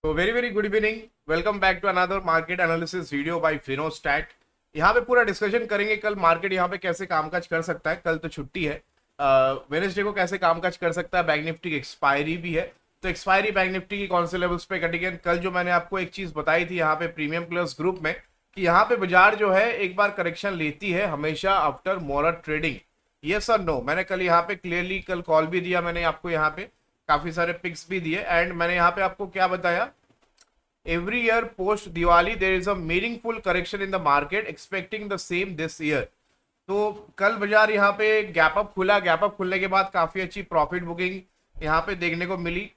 तो very very good evening. Welcome back to another market analysis video by Finostat. यहाँ पे पूरा discussion करेंगे कल मार्केट यहाँ पे कैसे कामकाज कर सकता है। कल तो छुट्टी है, वेडनेसडे को कैसे कामकाज कर सकता है। बैंक निफ्टी की एक्सपायरी भी है, तो एक्सपायरी बैंक निफ्टी की कौन से लेवल्स पे कटेगी। कल जो मैंने आपको एक चीज बताई थी यहाँ पे प्रीमियम प्लस ग्रुप में कि यहाँ पे बाजार जो है एक बार करेक्शन लेती है हमेशा आफ्टर मोरर ट्रेडिंग। यस और नो, मैंने कल यहाँ पे क्लियरली कल कॉल भी दिया, मैंने आपको यहाँ पे काफी सारे पिक्स भी दिए एंड मैंने यहाँ पे आपको क्या बताया, every year post Diwali there is a meaningful correction in the market expecting the same this year. तो कल बाजार यहाँ पे गैप अप खुला, गैप अप खुलने के बाद काफी अच्छी प्रॉफिट बुकिंग यहाँ पे देखने को मिली,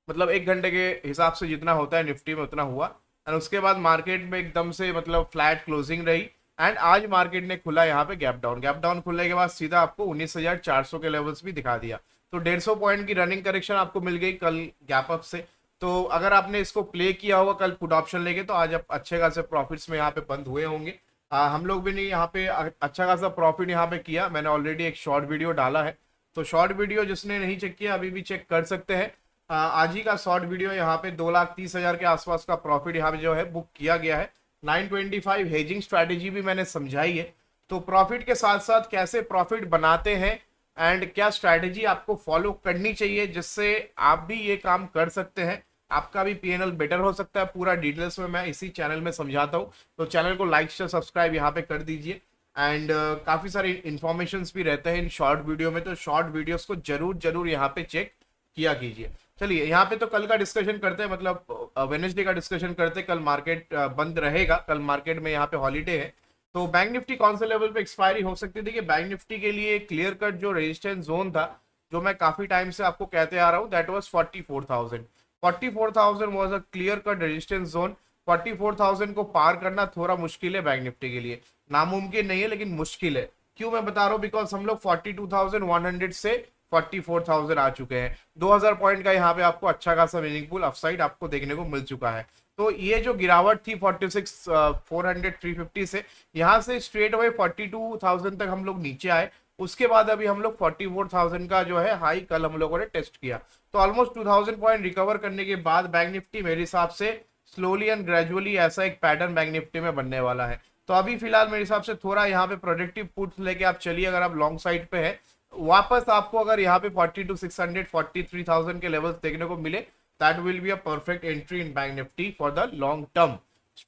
मतलब 1 घंटे के हिसाब से जितना होता है निफ्टी में उतना हुआ एंड उसके बाद मार्केट में एकदम से मतलब फ्लैट क्लोजिंग रही एंड आज मार्केट ने खुला यहाँ पे गैप डाउन। गैप डाउन खुलने के बाद सीधा आपको 19,400 के लेवल्स भी दिखा दिया, तो 150 पॉइंट की रनिंग करेक्शन आपको मिल गई कल गैप अप से। तो अगर आपने इसको प्ले किया होगा कल पुट ऑप्शन लेके तो आज आप अच्छे खासे प्रॉफिट्स में यहाँ पे बंद हुए होंगे। हम लोग भी नहीं यहाँ पे अच्छा खासा प्रॉफिट यहाँ पे किया। मैंने ऑलरेडी एक शॉर्ट वीडियो डाला है, तो शॉर्ट वीडियो जिसने नहीं चेक किया अभी भी चेक कर सकते हैं। आज ही का शॉर्ट वीडियो यहाँ पे 2,30,000 के आसपास का प्रॉफिट यहाँ पे जो है बुक किया गया है। 925 हेजिंग स्ट्रैटेजी भी मैंने समझाई है, तो प्रॉफिट के साथ साथ कैसे प्रॉफिट बनाते हैं एंड क्या स्ट्रैटेजी आपको फॉलो करनी चाहिए जिससे आप भी ये काम कर सकते हैं, आपका भी पीएनएल बेटर हो सकता है। पूरा डिटेल्स में मैं इसी चैनल में समझाता हूँ, तो चैनल को लाइक शेयर सब्सक्राइब यहाँ पे कर दीजिए एंड काफी सारे इन्फॉर्मेशंस भी रहते हैं इन शॉर्ट वीडियो में, तो शॉर्ट वीडियोस को जरूर यहाँ पे चेक किया कीजिए। चलिए यहाँ पे तो कल का डिस्कशन करते हैं, मतलब वेडनेसडे का डिस्कशन करते हैं। कल मार्केट बंद रहेगा, कल मार्केट में यहाँ पे हॉलीडे है। तो बैंक निफ्टी कौन से लेवल पे एक्सपायरी हो सकती थी कि बैंक निफ्टी के लिए क्लियर कट जो रेजिस्टेंस जोन था जो मैं काफी टाइम से आपको कहते आ रहा हूँ, that was 44,000। 44,000 was a clear cut resistance zone. 44,000 को पार करना थोड़ा मुश्किल है बैंक निफ्टी के लिए, नामुमकिन नहीं है लेकिन मुश्किल है। क्यों मैं बता रहा हूँ, बिकॉज हम लोग 42,100 से 44,000 आ चुके हैं। 2,000 पॉइंट का यहाँ पे आपको अच्छा खासा मीनिंगफुल अपसाइड आपको देखने को मिल चुका है। तो ये जो गिरावट थी 46,400 350 से यहाँ से स्ट्रेट अवे 42,000 तक हम लोग नीचे आए। उसके बाद अभी हम लोग 44,000 का जो है हाई कल हम लोगों ने टेस्ट किया, तो ऑलमोस्ट 2,000 पॉइंट रिकवर करने के बाद बैंक निफ्टी मेरे हिसाब से स्लोली एंड ग्रेजुअली ऐसा एक पैटर्न बैंक निफ्टी में बनने वाला है। तो अभी फिलहाल मेरे हिसाब से थोड़ा यहाँ पे प्रोडक्टिव पुट्स लेके आप चलिए। अगर आप लॉन्ग साइड पे है, वापस आपको अगर यहाँ पे 42,600 43,000 के लेवल्स देखने को मिले, that will be a perfect entry in bank Nifty for the long term.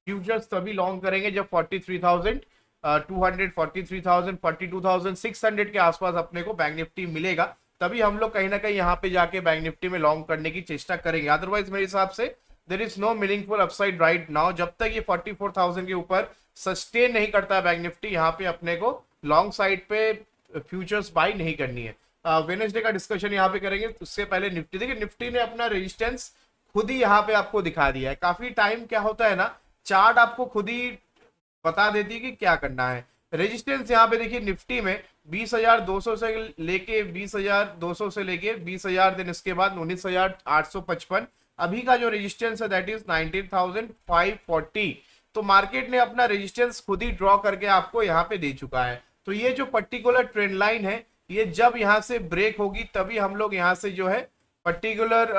Futures तभी लॉन्ग करेंगे जब 43,200 43,000 42,600 के आसपास अपने को बैंक निफ्टी मिलेगा, तभी हम लोग कहीं ना कहीं यहाँ पे जाके बैंक निफ्टी में लॉन्ग करने की चेष्टा करेंगे। अदरवाइज मेरे हिसाब से there is no meaningful upside right now. जब तक ये 44,000 के ऊपर सस्टेन नहीं करता है बैंक निफ्टी, यहाँ पे अपने को लॉन्ग साइड पे फ्यूचर्स बाई नहीं करनी है। वेडनेसडे का डिस्कशन यहाँ पे करेंगे। उससे पहले निफ्टी, देखिए निफ्टी ने अपना रेजिस्टेंस खुद ही यहाँ पे आपको दिखा दिया है। काफी टाइम क्या होता है ना, चार्ट आपको खुद ही बता देती है कि क्या करना है। रेजिस्टेंस यहाँ पे देखिए निफ्टी में 20,200 से लेके 20,200 से लेके 20,000, दिन इसके बाद 19,855 अभी का जो रेजिस्टेंस है दैट इज 19,540। तो मार्केट ने अपना रेजिस्टेंस खुद ही ड्रॉ करके आपको यहाँ पे दे चुका है। तो ये जो पर्टिकुलर ट्रेंड लाइन है, ये जब यहाँ से ब्रेक होगी तभी हम लोग यहाँ से जो है पर्टिकुलर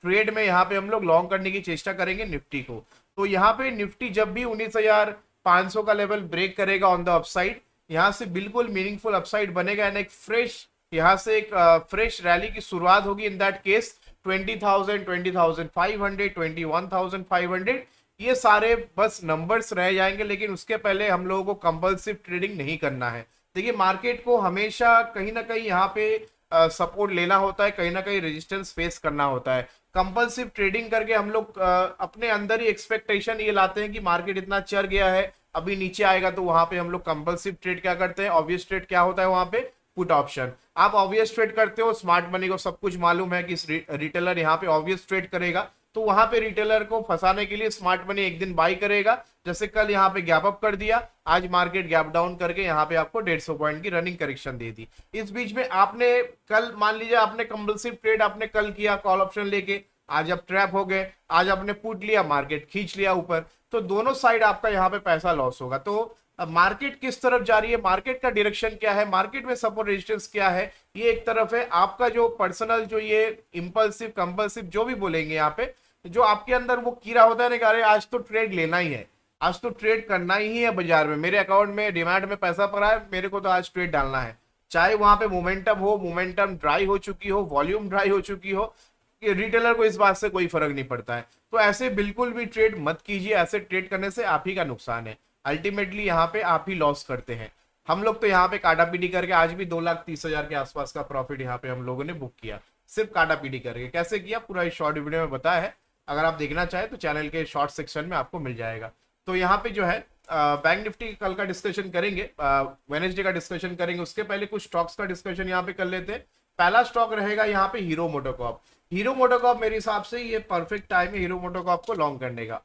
ट्रेड में यहाँ पे हम लोग लॉन्ग करने की चेष्टा करेंगे निफ्टी को। तो यहाँ पे निफ्टी जब भी 19,500 का लेवल ब्रेक करेगा ऑन द अपसाइड, यहाँ से बिल्कुल मीनिंगफुल अपसाइड बनेगा एंड एक फ्रेश यहाँ से एक फ्रेश रैली की शुरुआत होगी। इन दैट केस 20,000 20,500 21,500 ये सारे बस नंबर्स रह जाएंगे, लेकिन उसके पहले हम लोगों को कंपल्सिव ट्रेडिंग नहीं करना है। देखिए मार्केट को हमेशा कहीं ना कहीं यहाँ पे सपोर्ट लेना होता है, कहीं ना कहीं रेजिस्टेंस फेस करना होता है। कंपल्सिव ट्रेडिंग करके हम लोग अपने अंदर ही एक्सपेक्टेशन ये लाते हैं कि मार्केट इतना चढ़ गया है अभी नीचे आएगा, तो वहां पे हम लोग कंपल्सिव ट्रेड क्या करते हैं, ऑब्वियस ट्रेड क्या होता है वहां पे, पुट ऑप्शन। आप ऑब्वियस ट्रेड करते हो, स्मार्ट मनी को सब कुछ मालूम है कि रिटेलर यहाँ पे ऑब्वियस ट्रेड करेगा, तो वहां पे रिटेलर को फंसाने के लिए स्मार्ट मनी एक दिन बाई करेगा। जैसे कल यहाँ पे गैप अप कर दिया, आज मार्केट गैप डाउन करके यहाँ पे आपको 150 पॉइंट की रनिंग करेक्शन दे दी। इस बीच में आपने कल मान लीजिए आपने कंपल्सिव ट्रेड आपने कल किया कॉल ऑप्शन लेके, आज आप ट्रैप हो गए, आज आपने पुट लिया, मार्केट खींच लिया ऊपर, तो दोनों साइड आपका यहाँ पे पैसा लॉस होगा। तो अब मार्केट किस तरफ जा रही है, मार्केट का डायरेक्शन क्या है, मार्केट में सपोर्ट रेजिस्टेंस क्या है, ये एक तरफ है। आपका जो पर्सनल जो ये इंपल्सिव कंपल्सिव जो भी बोलेंगे यहाँ पे, जो आपके अंदर वो कीड़ा होता है ना कि अरे आज तो ट्रेड लेना ही है, आज तो ट्रेड करना ही है बाजार में, मेरे अकाउंट में डिमांड में पैसा पड़ा है, मेरे को तो आज ट्रेड डालना है, चाहे वहां पे मोमेंटम हो, मोमेंटम ड्राई हो चुकी हो, वॉल्यूम ड्राई हो चुकी हो, कि रिटेलर को इस बात से कोई फर्क नहीं पड़ता है। तो ऐसे बिल्कुल भी ट्रेड मत कीजिए, ऐसे ट्रेड करने से आप ही का नुकसान है, अल्टीमेटली यहाँ पे आप ही लॉस करते हैं। हम लोग तो यहाँ पे काटा पीटी करके आज भी 2,30,000 के आसपास का प्रॉफिट यहाँ पे हम लोगों ने बुक किया, सिर्फ काटा पीटी करके। कैसे किया पूरा इस शॉर्ट वीडियो में बताया है, अगर आप देखना चाहें तो चैनल के शॉर्ट सेक्शन में आपको मिल जाएगा। तो यहाँ पे जो है बैंक निफ्टी कल का डिस्कशन करेंगे, वेडनेसडे का डिस्कशन करेंगे, उसके पहले कुछ स्टॉक्स का डिस्कशन यहाँ पे कर लेते हैं। पहला स्टॉक रहेगा यहाँ पे हीरो मोटोकॉर्प। हीरो मोटोकॉर्प मेरे हिसाब से ये परफेक्ट टाइम है हीरो मोटोकॉर्प को लॉन्ग करने का।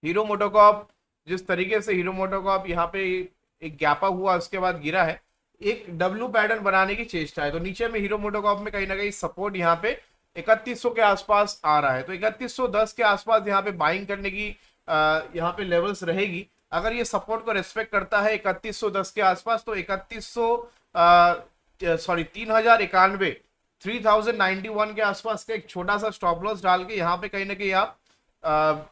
हीरो मोटोकॉर्प जिस तरीके से हीरो मोटोकॉर्प यहाँ पे एक गैपा हुआ उसके बाद गिरा है, एक डब्ल्यू पैटर्न बनाने की चेष्टा है, तो नीचे में हीरो मोटोकॉर्प में कहीं ना कहीं सपोर्ट यहाँ पे 3100 के आसपास आ रहा है, तो 3110 के आसपास यहाँ पे बाइंग करने की यहाँ पे लेवल्स रहेगी। अगर ये सपोर्ट को रेस्पेक्ट करता है 3110 के आसपास, तो 3091 3091 के आसपास का एक छोटा सा स्टॉप लॉस डाल के यहाँ पे कहीं ना कहीं आप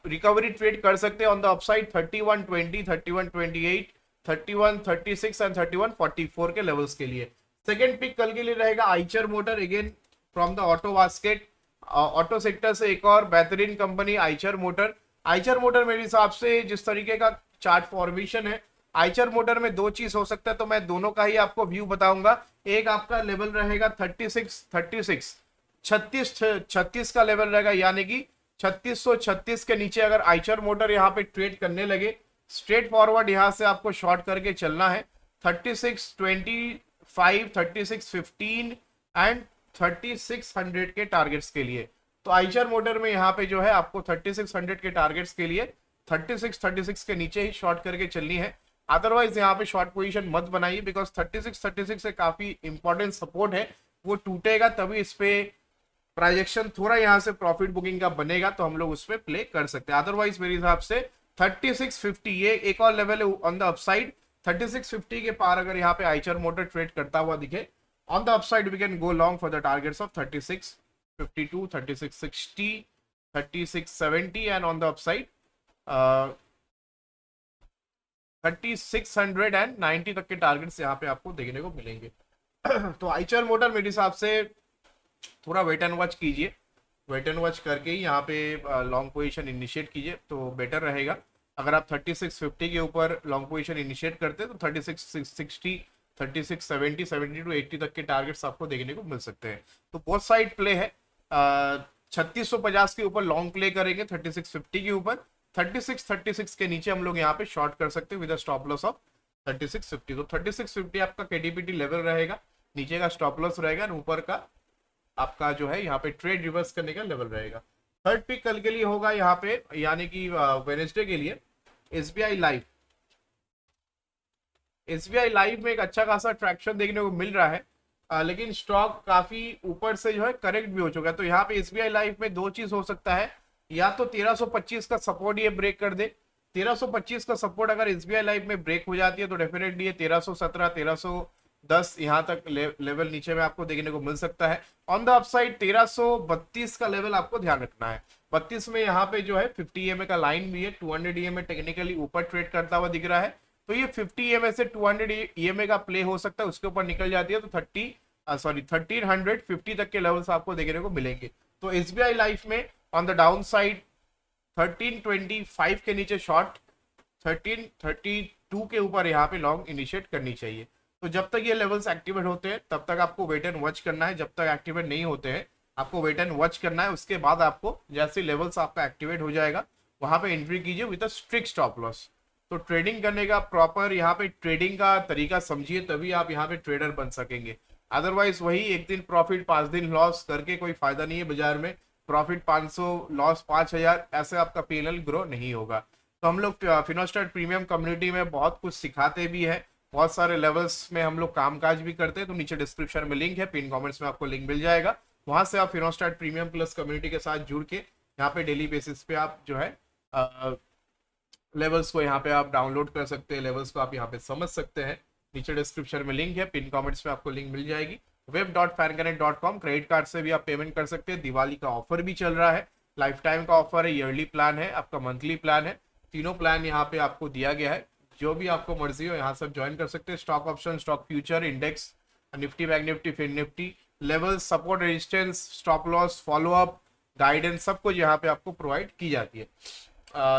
रिकवरी ट्रेड कर सकते हैं ऑन द अपसाइड 3120, 3128, 3136 एंड 3144 के लेवल्स के लिए। सेकेंड पिक कल के लिए रहेगा Eicher motor, again from the auto basket, auto sector से एक और बेहतरीन company Eicher motor. Eicher motor मेरे हिसाब से जिस तरीके का चार्ट फॉर्मेशन है, आइचर मोटर में दो चीज हो सकता है, तो मैं दोनों का ही आपको व्यू बताऊंगा। एक आपका लेवल रहेगा 36 का लेवल रहेगा, यानी कि 3636 के नीचे अगर आइचर मोटर यहाँ पे ट्रेड करने लगे, स्ट्रेट फॉरवर्ड यहाँ से आपको शॉर्ट करके चलना है 3625, 3615 एंड 3600 के टारगेट्स के लिए। तो आइचर मोटर में यहाँ पे जो है आपको 3600 के टारगेट्स के लिए 36 के नीचे ही शॉर्ट करके चलनी है, अदरवाइज यहाँ पे शॉर्ट पोजीशन मत बनाइए, बिकॉज 36 से काफी इंपॉर्टेंट सपोर्ट है, वो टूटेगा तभी इस पे प्रोजेक्शन थोड़ा यहाँ से प्रॉफिट बुकिंग का बनेगा, तो हम लोग उस पर प्ले कर सकते हैं। अदरवाइज मेरे हिसाब से 3650 ये एक और लेवल है ऑन द अपसाइड। 3650 के पार अगर यहाँ पे आइचर मोटर ट्रेड करता हुआ दिखे on the upside, we can go long for the targets of 3652, 3660, 3670 and on the upside 3690 तक के टारगेट्स यहाँ पे आपको देखने को मिलेंगे। तो आइचर मोटर मेरे हिसाब से थोड़ा वेट एंड वॉच कीजिए, वेट एंड वॉच करके ही यहाँ पे लॉन्ग पोजीशन इनिशिएट कीजिए तो बेटर रहेगा। अगर आप 3650 के ऊपर लॉन्ग पोजीशन इनिशिएट करते हैं तो 3660, 3670, 70 टू 80 तक के टारगेट्स आपको देखने को मिल सकते हैं। तो बहुत साइड प्ले है, 3650 के ऊपर लॉन्ग प्ले करेंगे, 3650 के ऊपर 36 के नीचे हम लोग यहाँ पे शॉर्ट कर सकते हैं विद स्टॉप लॉस ऑफ 3650। तो 3650 आपका केडीपीटी लेवल रहेगा, नीचे का स्टॉप लॉस रहेगा, ऊपर का आपका जो है यहाँ पे ट्रेड रिवर्स करने का लेवल रहेगा। थर्ड पिक कल के लिए होगा यहाँ पे, यानी कि वेडनेसडे के लिए एसबीआई लाइफ। एसबीआई लाइफ में एक अच्छा खासा ट्रैक्शन देखने को मिल रहा है, लेकिन स्टॉक काफी ऊपर से जो है करेक्ट भी हो चुका है। तो यहाँ पे एसबीआई लाइफ में दो चीज हो सकता है, या तो 1325 का सपोर्ट ये ब्रेक कर दे, 1325 का सपोर्ट अगर एसबीआई लाइफ में ब्रेक हो जाती है तो डेफिनेटली ये 1317, 1310 यहाँ तक लेवल नीचे में आपको देखने को मिल सकता है। ऑन द अपसाइड 1332 का लेवल आपको ध्यान रखना है। 32 में यहाँ पे जो है 50 EMA का लाइन भी है, 200 EMA टेक्निकली ऊपर ट्रेड करता हुआ दिख रहा है, तो ये 50 EMA से 200 EMA का प्ले हो सकता है, उसके ऊपर निकल जाती है तो 1350 तक के लेवल्स आपको देखने को मिलेंगे। तो एसबीआई लाइफ में ऑन द डाउन साइड 1325 के नीचे शॉर्ट, 1332 के ऊपर यहाँ पे लॉन्ग इनिशिएट करनी चाहिए। तो जब तक ये लेवल्स एक्टिवेट होते हैं तब तक आपको वेट एंड वॉच करना है, जब तक एक्टिवेट नहीं होते हैं आपको वेट एंड वॉच करना है। उसके बाद आपको जैसे लेवल्स आपका एक्टिवेट हो जाएगा वहां पे एंट्री कीजिए with a strict stop loss. तो ट्रेडिंग करने का प्रॉपर यहाँ पे ट्रेडिंग का तरीका समझिए, तभी आप यहाँ पे ट्रेडर बन सकेंगे। अदरवाइज वही एक दिन प्रॉफिट 5 दिन लॉस करके कोई फायदा नहीं है बाजार में। प्रॉफिट 500 लॉस 5000, ऐसे आपका पीएनएल ग्रो नहीं होगा। तो हम लोग फिनोस्टेट प्रीमियम कम्युनिटी में बहुत कुछ सिखाते भी है, बहुत सारे लेवल्स में हम लोग कामकाज भी करते हैं। तो नीचे डिस्क्रिप्शन में लिंक है, पिन कमेंट्स में आपको लिंक मिल जाएगा, वहां से आप फिनोस्टेट प्रीमियम प्लस कम्युनिटी के साथ जुड़ के यहाँ पे डेली बेसिस पे आप जो है लेवल्स को यहाँ पे आप डाउनलोड कर सकते हैं, लेवल्स को आप यहाँ पे समझ सकते हैं। नीचे डिस्क्रिप्शन में लिंक है, पिन कमेंट्स में आपको लिंक मिल जाएगी। web.fanconnect.com क्रेडिट कार्ड से भी आप पेमेंट कर सकते हैं। दिवाली का ऑफर भी चल रहा है, लाइफ टाइम का ऑफर है, ईयरली प्लान है, आपका मंथली प्लान है। तीनों प्लान यहाँ पे आपको दिया गया है। जो भी आपको मर्जी हो यहाँ सब ज्वाइन कर सकते हैं। Stock option, stock future, index, Nifty, bank Nifty, fin Nifty, level, support, resistance, stop loss, follow up, guidance, सब कुछ यहाँ पे आपको प्रोवाइड की जाती है।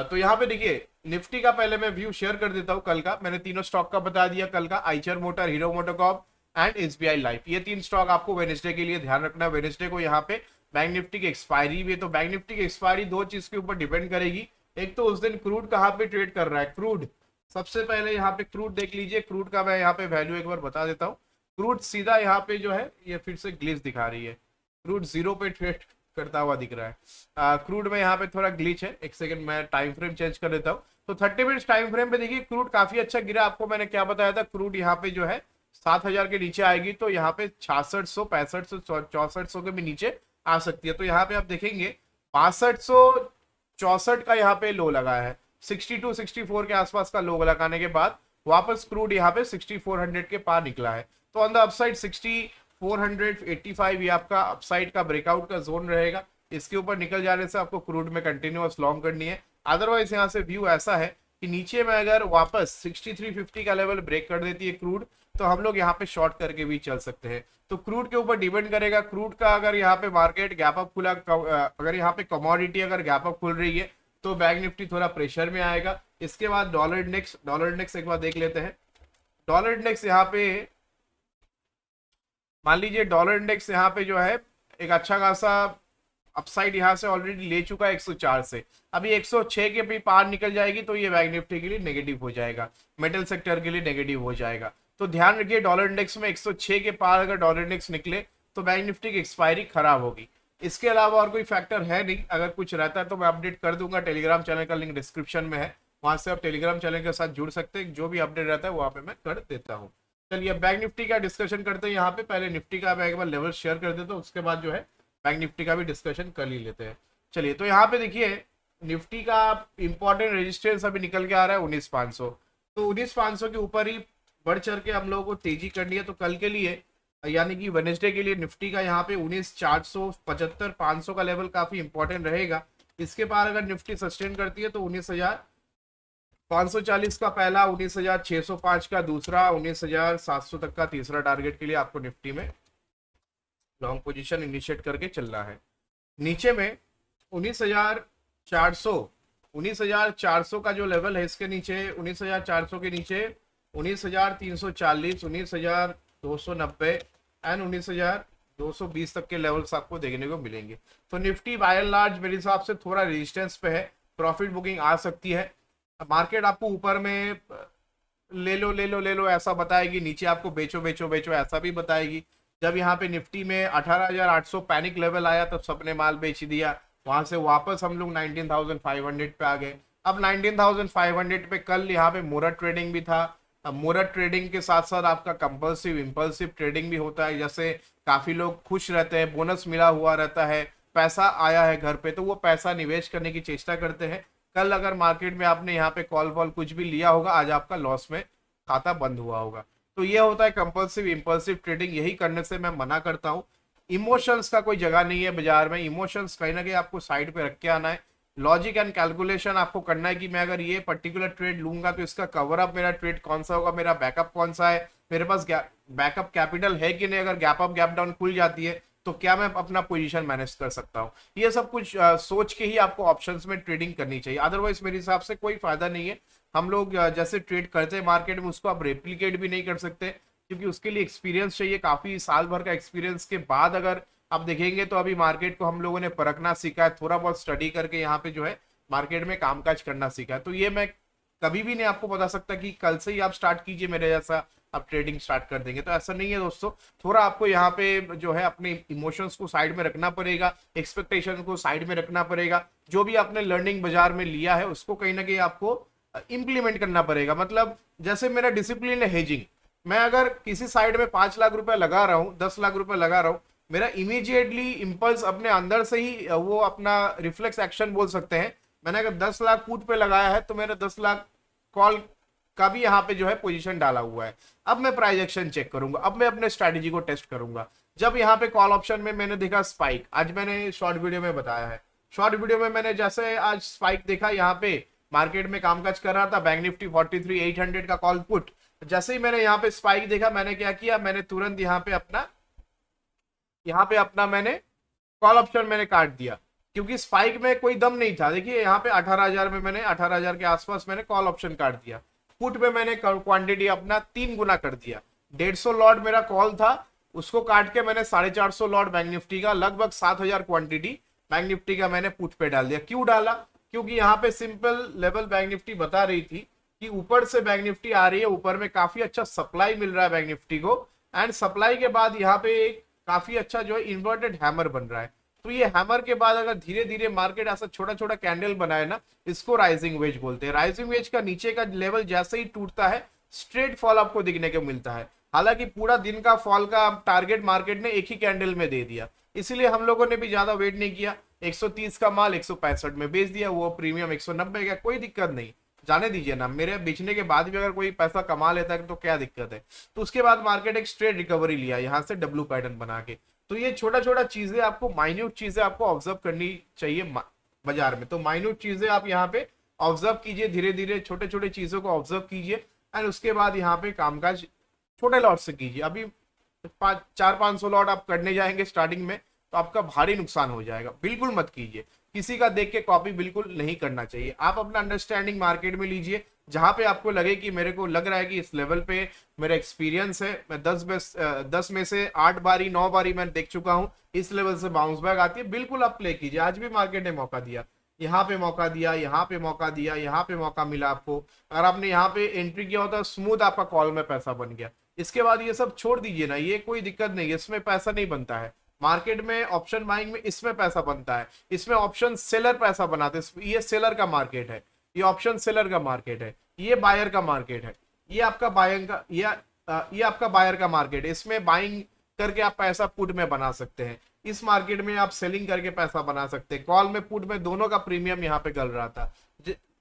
तो यहाँ पे देखिए निफ्टी का पहले मैं व्यू शेयर कर देता हूँ कल का। मैंने तीनों स्टॉक का बता दिया कल का, Eicher motor, hero MotoCorp and SBI life. ये 3 स्टॉक आपको वेडनेसडे के लिए ध्यान रखना है। वेडनेसडे को यहाँ पे बैंक निफ्टी की एक्सपायरी भी है, तो बैंक निफ्टी की एक्सपायरी 2 चीज के ऊपर डिपेंड करेगी। एक तो उस दिन क्रूड कहाँ पे ट्रेड कर रहा है, क्रूड सबसे पहले यहाँ पे क्रूड देख लीजिए। क्रूड का मैं यहाँ पे वैल्यू एक बार बता देता हूँ। क्रूड सीधा यहाँ पे जो है ये फिर से ग्लिच दिखा रही है, क्रूड 0 पे ट्रेड करता हुआ दिख रहा है। क्रूड में यहाँ पे थोड़ा ग्लिच है, एक सेकंड मैं टाइम फ्रेम चेंज कर देता हूँ। तो 30 मिनट्स टाइम फ्रेम पे देखिए क्रूड काफी अच्छा गिरा। आपको मैंने क्या बताया था, क्रूड यहाँ पे जो है 7000 के नीचे आएगी तो यहाँ पे 6600, 6500, 6400 के भी नीचे आ सकती है। तो यहाँ पे आप देखेंगे 6564 का यहाँ पे लो लगा है, 62 64 के आसपास का लो लगाने के बाद वापस क्रूड यहाँ पे 6400 के पार निकला है। तो ऑन द अपसाइड 6485 ये आपका अपसाइड का ब्रेकआउट का जोन रहेगा। इसके ऊपर निकल जाने से आपको क्रूड में कंटिन्यूअस लॉन्ग करनी है। अदरवाइज यहाँ से व्यू ऐसा है कि नीचे में अगर वापस 6350 का लेवल ब्रेक कर देती है क्रूड, तो हम लोग यहाँ पे शॉर्ट करके भी चल सकते हैं। तो क्रूड के ऊपर डिपेंड करेगा। क्रूड का अगर यहाँ पे मार्केट गैप अप खुला, अगर यहाँ पे कमोडिटी अगर गैप अप खुल रही है तो बैंक निफ्टी थोड़ा प्रेशर में आएगा। इसके बाद डॉलर इंडेक्स एक बार देख लेते हैं। डॉलर इंडेक्स यहाँ पे मान लीजिए, डॉलर इंडेक्स यहाँ पे जो है एक अच्छा खासा अपसाइड यहाँ से ऑलरेडी ले चुका है 104 से। अभी 106 के भी पार निकल जाएगी तो ये बैंक निफ्टी के लिए नेगेटिव हो जाएगा, मेटल सेक्टर के लिए नेगेटिव हो जाएगा। तो ध्यान रखिए डॉलर इंडेक्स में 106 के पार अगर डॉलर इंडेक्स निकले तो बैंक निफ्टी की एक्सपायरी खराब होगी। इसके अलावा और कोई फैक्टर है नहीं। अगर कुछ रहता है तो मैं अपडेट कर दूंगा। टेलीग्राम चैनल का लिंक डिस्क्रिप्शन में है, वहां से आप टेलीग्राम चैनल के साथ जुड़ सकते हैं। जो भी अपडेट रहता है वहां पे मैं कर देता हूँ। चलिए बैंक निफ्टी का डिस्कशन करते हैं। यहाँ पे पहले निफ्टी का मैं एक बार लेवल शेयर कर देता हूँ, उसके बाद जो है बैंक निफ्टी का भी डिस्कशन कर ही लेते हैं। चलिए तो यहाँ पे देखिए निफ्टी का इंपॉर्टेंट रेजिस्टेंस अभी निकल के आ रहा है 19500। तो 19500 के ऊपर ही बढ़ चढ़ के हम लोगों को तेजी करनी है। तो कल के लिए यानी कि वेडनेसडे के लिए निफ्टी का यहाँ पे 19475 500 का लेवल काफी इंपॉर्टेंट रहेगा। इसके पार अगर निफ्टी सस्टेन करती है तो 19540 का पहला, 19605 का दूसरा, 19700 तक का तीसरा टारगेट के लिए आपको निफ्टी में लॉन्ग पोजीशन इनिशिएट करके चलना है। नीचे में 19400 का जो लेवल है, इसके नीचे 19400 के नीचे 19340, 19290 एंड 19220 तक के लेवल्स आपको देखने को मिलेंगे। तो निफ्टी बाय एंड लार्ज मेरे हिसाब से थोड़ा रेजिस्टेंस पे है, प्रॉफिट बुकिंग आ सकती है। मार्केट आपको ऊपर में ले लो ऐसा बताएगी, नीचे आपको बेचो ऐसा भी बताएगी। जब यहाँ पे निफ्टी में 18800 पैनिक लेवल आया तब सबने माल बेच दिया, वहां से वापस हम लोग 19500 पे आ गए। अब 19500 पे कल यहाँ पे मोरर ट्रेडिंग भी था। मोरर ट्रेडिंग के साथ साथ आपका कंपल्सिव इंपल्सिव ट्रेडिंग भी होता है। जैसे काफी लोग खुश रहते हैं, बोनस मिला हुआ रहता है, पैसा आया है घर पे, तो वो पैसा निवेश करने की चेष्टा करते हैं। कल अगर मार्केट में आपने यहाँ पे कॉल वॉल कुछ भी लिया होगा, आज आपका लॉस में खाता बंद हुआ होगा। तो ये होता है कंपल्सिव इंपल्सिव ट्रेडिंग। यही करने से मैं मना करता हूँ। इमोशंस का कोई जगह नहीं है बाजार में। इमोशंस कहीं ना कहीं आपको साइड पे रख के आना है। लॉजिक एंड कैलकुलेशन आपको करना है कि मैं अगर ये पर्टिकुलर ट्रेड लूंगा तो इसका कवर अप मेरा ट्रेड कौन सा होगा, मेरा बैकअप कौन सा है, मेरे पास बैकअप कैपिटल है कि नहीं, अगर गैप अप गैप डाउन खुल जाती है तो क्या मैं अपना पोजीशन मैनेज कर सकता हूँ। ये सब कुछ सोच के ही आपको ऑप्शंस में ट्रेडिंग करनी चाहिए। अदरवाइज मेरे हिसाब से कोई फायदा नहीं है। हम लोग जैसे ट्रेड करते हैं मार्केट में उसको आप रेप्लिकेट भी नहीं कर सकते, क्योंकि उसके लिए एक्सपीरियंस चाहिए। काफी साल भर का एक्सपीरियंस के बाद अगर आप देखेंगे तो अभी मार्केट को हम लोगों ने परखना सीखा है, थोड़ा बहुत स्टडी करके यहाँ पे जो है मार्केट में कामकाज करना सीखा है। तो ये मैं कभी भी नहीं आपको बता सकता कि कल से ही आप स्टार्ट कीजिए मेरे जैसा आप ट्रेडिंग स्टार्ट कर देंगे, तो ऐसा नहीं है दोस्तों। थोड़ा आपको यहाँ पे जो है अपने इमोशंस को साइड में रखना पड़ेगा, एक्सपेक्टेशन को साइड में रखना पड़ेगा। जो भी आपने लर्निंग बाजार में लिया है उसको कहीं ना कहीं आपको इंप्लीमेंट करना पड़ेगा। मतलब जैसे मेरा डिसिप्लिन है हेजिंग, मैं अगर किसी साइड में 5 लाख रुपए लगा रहा हूँ, 10 लाख रुपए लगा रहा हूँ, मेरा इमीडिएटली इंपल्स अपने अंदर से ही वो अपना रिफ्लेक्स एक्शन बोल सकते हैं। मैंने अगर 10 लाख पुट पे लगाया है तो मेरा 10 लाख कॉल का भी यहाँ पे जो है पोजीशन डाला हुआ है। अब मैं प्राइस एक्शन चेक करूंगा, अब मैं अपने स्ट्रैटेजी को टेस्ट करूंगा। जब यहाँ पे कॉल ऑप्शन में मैंने देखा स्पाइक, आज मैंने शॉर्ट वीडियो में बताया है, शॉर्ट वीडियो में मैंने जैसे आज स्पाइक देखा, यहाँ पे मार्केट में कामकाज कर रहा था, बैंक निफ्टी 43,800 का कॉल पुट, जैसे ही मैंने यहाँ पे स्पाइक देखा, मैंने क्या किया, मैंने तुरंत यहाँ पे अपना मैंने कॉल ऑप्शन मैंने काट दिया, क्योंकि स्पाइक में कोई दम नहीं था। देखिए यहाँ पे 18,000 में मैंने 18,000 के आसपास मैंने कॉल ऑप्शन काट दिया। पुट में मैंने क्वांटिटी अपना 3 गुना कर दिया। 150 लॉट मेरा कॉल था, उसको काट के मैंने 450 लॉट बैंक निफ्टी का, लगभग 7,000 क्वांटिटी बैंक निफ्टी का मैंने पुट पे डाल दिया। क्यों डाला? क्योंकि यहाँ पे सिंपल लेवल बैंक निफ्टी बता रही थी कि ऊपर से बैंक निफ्टी आ रही है, ऊपर में काफी अच्छा सप्लाई मिल रहा है बैंक निफ्टी को, एंड सप्लाई के बाद यहाँ पे काफी अच्छा जो है इन्वर्टेड हैमर बन रहा है। तो ये हैमर के बाद अगर धीरे धीरे मार्केट ऐसा छोटा छोटा कैंडल बनाए ना, इसको राइजिंग वेज बोलते हैं। राइजिंग वेज का नीचे का लेवल जैसे ही टूटता है, स्ट्रेट फॉल आपको दिखने को मिलता है। हालांकि पूरा दिन का फॉल का टारगेट मार्केट ने एक ही कैंडल में दे दिया, इसीलिए हम लोगों ने भी ज्यादा वेट नहीं किया। 130 का माल 165 में बेच दिया, वो प्रीमियम 190 का, कोई दिक्कत नहीं, जाने दीजिए ना। मेरे बेचने के बाद भी अगर कोई पैसा कमा लेता है तो क्या दिक्कत है। तो उसके बाद मार्केट एक स्ट्रेट रिकवरी लिया यहाँ से डब्ल्यू पैटर्न बना के। तो ये छोटा छोटा चीजें आपको, माइन्यूट चीजें आपको ऑब्जर्व करनी चाहिए बाजार में। तो माइन्यूट चीजें आप यहाँ पे ऑब्जर्व कीजिए, धीरे धीरे छोटे छोटे चीजों को ऑब्जर्व कीजिए, एंड उसके बाद यहाँ पे कामकाज छोटे लॉट से कीजिए। अभी 400-500 लॉट आप करने जाएंगे स्टार्टिंग में तो आपका भारी नुकसान हो जाएगा, बिल्कुल मत कीजिए। किसी का देख के कॉपी बिल्कुल नहीं करना चाहिए। आप अपना अंडरस्टैंडिंग मार्केट में लीजिए, जहां पे आपको लगे कि मेरे को लग रहा है कि इस लेवल पे मेरा एक्सपीरियंस है, मैं 10 में से 8 बारी 9 बारी मैं देख चुका हूं, इस लेवल से बाउंस बैक आती है, बिल्कुल आप प्ले कीजिए। आज भी मार्केट ने मौका दिया, यहाँ पे मौका दिया, यहाँ पे मौका दिया, यहाँ पे मौका मिला आपको। अगर आपने यहाँ पे एंट्री किया होता, स्मूथ आपका कॉल में पैसा बन गया। इसके बाद ये सब छोड़ दीजिए ना, ये कोई दिक्कत नहीं, इसमें पैसा नहीं बनता है। मार्केट में ऑप्शन बाइंग में इसमें पैसा बनता है, इसमें ऑप्शन सेलर पैसा बनाते हैं। ये सेलर का मार्केट है, ये ऑप्शन सेलर का मार्केट है, ये बायर का मार्केट है, ये आपका बाइंग का, ये आपका बायर का मार्केट है। इसमें बाइंग करके आप पैसा पुट में बना सकते हैं, इस मार्केट में आप सेलिंग करके पैसा बना सकते हैं। कॉल में पुट में दोनों का प्रीमियम यहाँ पे गल रहा था।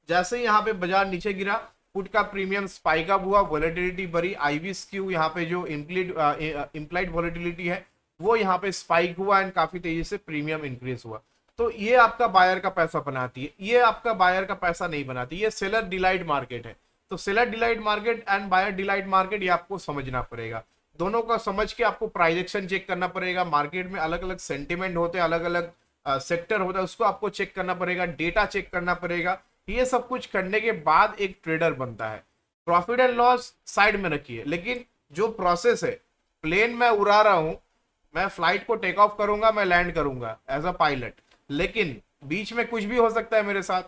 जैसे ही यहाँ पे बाजार नीचे गिरा, पुट का प्रीमियम स्पाइक अप हुआ, वॉलेटिलिटी बढ़ी, आईवी स्क्यू यहाँ पे जो इम्प्लाइड वॉलेटिलिटी है वो यहाँ पे स्पाइक हुआ, एंड काफी तेजी से प्रीमियम इंक्रीज हुआ। तो ये आपका बायर का पैसा बनाती है, ये आपका बायर का पैसा नहीं बनाती। ये सेलर डिलाइट मार्केट है। तो seller delight market and buyer delight market, ये आपको समझना पड़ेगा। दोनों का समझ के आपको प्राइस एक्शन चेक करना पड़ेगा। मार्केट में अलग अलग सेंटिमेंट होते हैं, अलग अलग सेक्टर होता है, उसको आपको चेक करना पड़ेगा, डेटा चेक करना पड़ेगा। ये सब कुछ करने के बाद एक ट्रेडर बनता है। प्रॉफिट एंड लॉस साइड में रखिए, लेकिन जो प्रोसेस है, प्लेन मैं उड़ा रहा हूं, मैं फ्लाइट को टेक ऑफ करूंगा, मैं लैंड करूंगा एज अ पायलट, लेकिन बीच में कुछ भी हो सकता है मेरे साथ,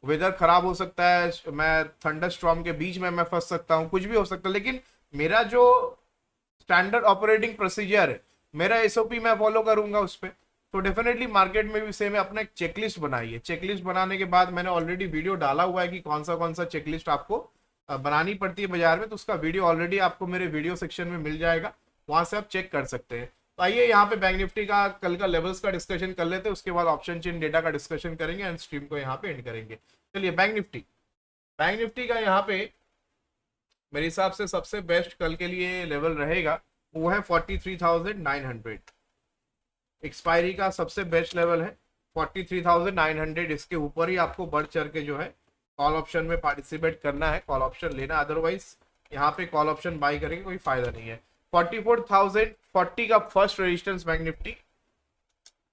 वेदर खराब हो सकता है, मैं थंडर स्टॉर्म के बीच में मैं फंस सकता हूं, कुछ भी हो सकता है। लेकिन मेरा जो स्टैंडर्ड ऑपरेटिंग प्रोसीजर है, मेरा एसओपी मैं फॉलो करूंगा उस पर। तो डेफिनेटली मार्केट में भी सेम है। अपना एक चेकलिस्ट बनाइए। चेकलिस्ट बनाने के बाद मैंने ऑलरेडी वीडियो डाला हुआ है कि कौन सा चेकलिस्ट आपको बनानी पड़ती है बाजार में, तो उसका वीडियो ऑलरेडी आपको मेरे वीडियो सेक्शन में मिल जाएगा, वहां से आप चेक कर सकते हैं। तो आइए यहाँ पे बैंक निफ्टी का कल का लेवल्स का डिस्कशन कर लेते हैं, उसके बाद ऑप्शन चेन डेटा का डिस्कशन करेंगे एंड स्ट्रीम को यहाँ पे एंड करेंगे। चलिए बैंक निफ्टी का यहाँ पे मेरे हिसाब से सबसे बेस्ट कल के लिए लेवल रहेगा वो है 43,900। एक्सपायरी का सबसे बेस्ट लेवल है 43,900। इसके ऊपर ही आपको बढ़ चढ़ के जो है कॉल ऑप्शन में पार्टिसिपेट करना है, कॉल ऑप्शन लेना, अदरवाइज यहाँ पे कॉल ऑप्शन बाई करेंगे कोई फायदा नहीं है। 44,040 का first resistance bank Nifty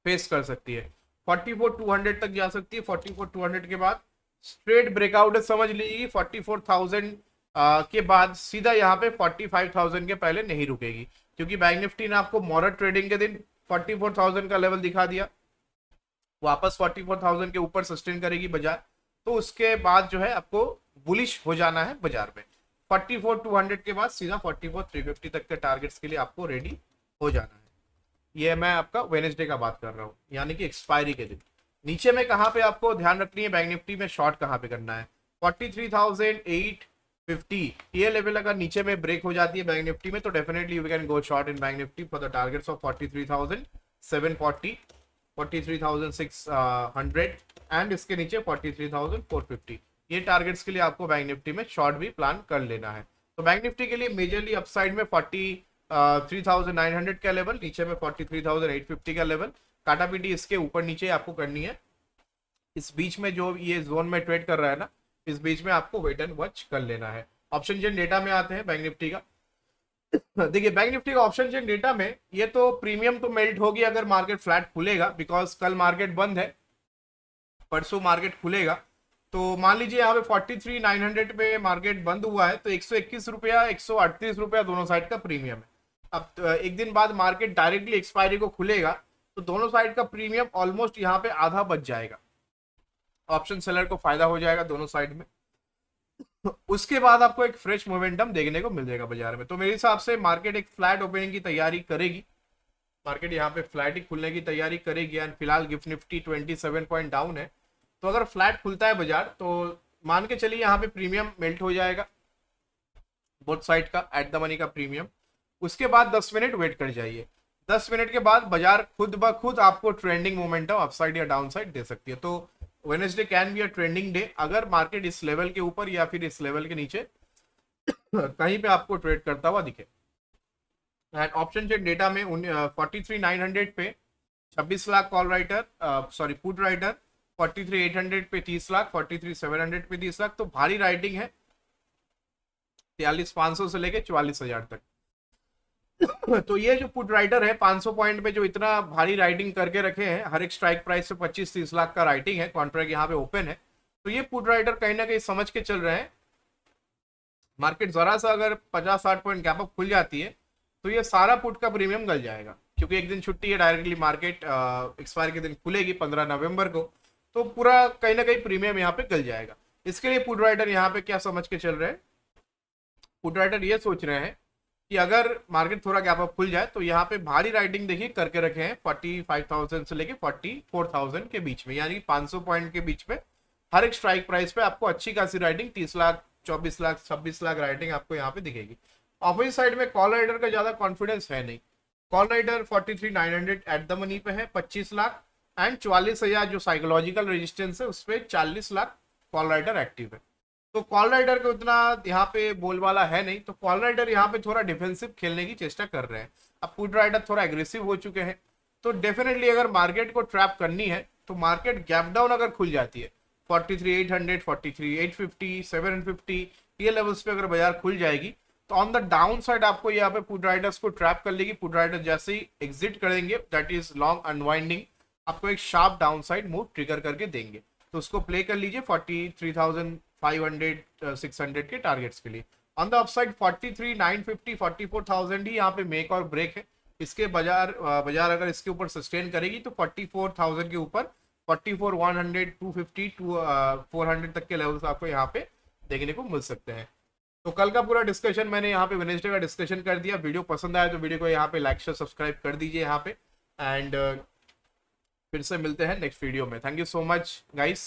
face कर सकती है, 44,200 तक जा सकती है। 44,200 के बाद स्ट्रेट ब्रेकआउट समझ लीजिए। 44,000 के बाद सीधा यहाँ पे 45,000 के पहले नहीं रुकेगी, क्योंकि बैंक निफ्टी ने आपको मॉर्निंग ट्रेडिंग के दिन 44,000 का लेवल दिखा दिया, वापस 44,000 के ऊपर सस्टेन करेगी बाजार। तो उसके बाद जो है आपको बुलिश हो जाना है बाजार में। 44,200 के बाद सीधा 44,350 तक के टारगेट्स के लिए आपको रेडी हो जाना है। ये मैं आपका वेडनेसडे का बात कर रहा हूँ, यानी कि एक्सपायरी के दिन। नीचे में कहाँ पे आपको ध्यान रखनी है, बैंक निफ्टी में शॉर्ट कहाँ पे करना है। 43,850 ये लेवल अगर नीचे में ब्रेक हो जाती है बैंक निफ्टी में, तो definitely you can go short in bank Nifty for the targets of 43,740, 43,600 and इसके नीचे 43,450। ये टारगेट्स के लिए आपको बैंक निफ्टी में शॉर्ट भी प्लान कर लेना है। तो बैंक निफ्टी के लिए मेजरली अपसाइड में 43,900 का लेवल, नीचे में 43,850 का लेवल। काटा पीटी इसके ऊपर नीचे आपको करनी है, इस बीच में जो ये जोन में ट्रेड कर रहा है ना, इस बीच में आपको वेट एंड वॉच कर लेना है। ऑप्शन चेन डेटा में आते हैं बैंक निफ्टी का। देखिए बैंक निफ्टी का ऑप्शन चेन डेटा में ये तो प्रीमियम तो मेल्ट होगी अगर मार्केट फ्लैट खुलेगा, बिकॉज कल मार्केट बंद है, परसों मार्केट खुलेगा। तो मान लीजिए यहाँ पे 43,900 पे मार्केट बंद हुआ है, तो 121 रुपया 138 रुपया दोनों साइड का प्रीमियम है। अब एक दिन बाद मार्केट डायरेक्टली एक्सपायरी को खुलेगा, तो दोनों साइड का प्रीमियम ऑलमोस्ट यहाँ पे आधा बच जाएगा, ऑप्शन सेलर को फायदा हो जाएगा दोनों साइड में। उसके बाद आपको एक फ्रेश मोमेंटम देखने को मिल जाएगा बाजार में। तो मेरे हिसाब से मार्केट एक फ्लैट ओपनिंग की तैयारी करेगी, मार्केट यहाँ पे फ्लैट ही खुलने की तैयारी करेगी। एंड फिलहाल गिफ्ट निफ्टी 27 पॉइंट डाउन है, तो अगर फ्लैट खुलता है बाजार तो मान के चलिए यहाँ पे प्रीमियम मेल्ट हो जाएगा बोथ साइड का, एट द मनी का प्रीमियम। उसके बाद 10 मिनट वेट कर जाइए, 10 मिनट के बाद बाजार खुद ब खुद आपको ट्रेंडिंग मोमेंटम अपसाइड या डाउन साइड दे सकती है। तो Wednesday can be a trending day, अगर मार्केट इस लेवल के ऊपर या फिर इस लेवल के नीचे कहीं पे आपको ट्रेड करता हुआ दिखे। एंड ऑप्शन चेन डेटा में 43,900 पे 26 lakh call writer, sorry put writer, 43,800 पे 30 लाख, 43,700 पे 30 लाख। तो भारी राइटिंग है 43,500 से लेके 44,000 तक। तो ये जो पुट राइटर है 500 पॉइंट पे जो इतना भारी राइटिंग करके रखे हैं, हर एक स्ट्राइक प्राइस से 25-30 लाख का राइटिंग है, कॉन्ट्रैक्ट यहाँ पे ओपन है। तो ये पुट राइटर कहीं ना कहीं समझ के चल रहे हैं, मार्केट जरा सा अगर 50-60 पॉइंट गैप अप खुल जाती है तो ये सारा पुट का प्रीमियम गल जाएगा, क्योंकि एक दिन छुट्टी है, डायरेक्टली मार्केट एक्सपायरी के दिन खुलेगी 15 नवंबर को, तो पूरा कहीं ना कहीं प्रीमियम यहाँ पे गल जाएगा। इसके लिए पुट राइटर यहाँ पे क्या समझ के चल रहे हैं, पुट राइटर ये सोच रहे हैं कि अगर मार्केट थोड़ा गैप अप खुल जाए तो यहाँ पे भारी राइटिंग देखिए करके रखे हैं 45,000 से लेके 44,000 के बीच में, यानी 500 पॉइंट के बीच में हर एक स्ट्राइक प्राइस पे आपको अच्छी खासी राइटिंग 30 लाख 24 लाख 26 लाख राइटिंग आपको यहाँ पे दिखेगी। ऑपोजिट साइड में कॉल राइडर का ज्यादा कॉन्फिडेंस है नहीं, call rider 43,900 at the money पे है 25 लाख, एंड 44,000 जो साइकोलॉजिकल रेजिस्टेंस है उस पर 40 लाख कॉल राइडर एक्टिव है। तो कॉल राइडर को उतना यहाँ पे बोलबाला है नहीं, तो कॉल राइडर यहाँ पे थोड़ा डिफेंसिव खेलने की चेष्टा कर रहे हैं। अब पुट राइडर थोड़ा एग्रेसिव हो चुके हैं, तो डेफिनेटली अगर मार्केट को ट्रैप करनी है तो मार्केट गैप डाउन अगर खुल जाती है 43,800, 43,850, 750 ये लेवल्स पे अगर बाजार खुल जाएगी तो ऑन द डाउन साइड आपको यहाँ पे पुट राइडर्स को ट्रैप कर लेगी। पुट राइडर जैसे ही एग्जिट करेंगे, दैट इज लॉन्ग अनवाइंडिंग, आपको एक sharp down side move trigger करके देंगे, तो उसको प्ले कर लीजिए 43,500 600 के टारगेट्स के लिए। ऑन द अपसाइड 43,950 44,000 ही यहाँ पे मेक और ब्रेक है। इसके बाजार अगर इसके ऊपर सस्टेन करेगी तो 44,000 के ऊपर 44,100 250 400 तक के लेवल्स आपको यहाँ पे देखने को मिल सकते हैं। तो कल का पूरा डिस्कशन मैंने यहाँ पे वेडनेसडे का डिस्कशन कर दिया। वीडियो पसंद आया तो वीडियो को यहाँ पे लाइक शेयर सब्सक्राइब कर दीजिए यहाँ पे, एंड फिर से मिलते हैं नेक्स्ट वीडियो में। Thank you so much guys.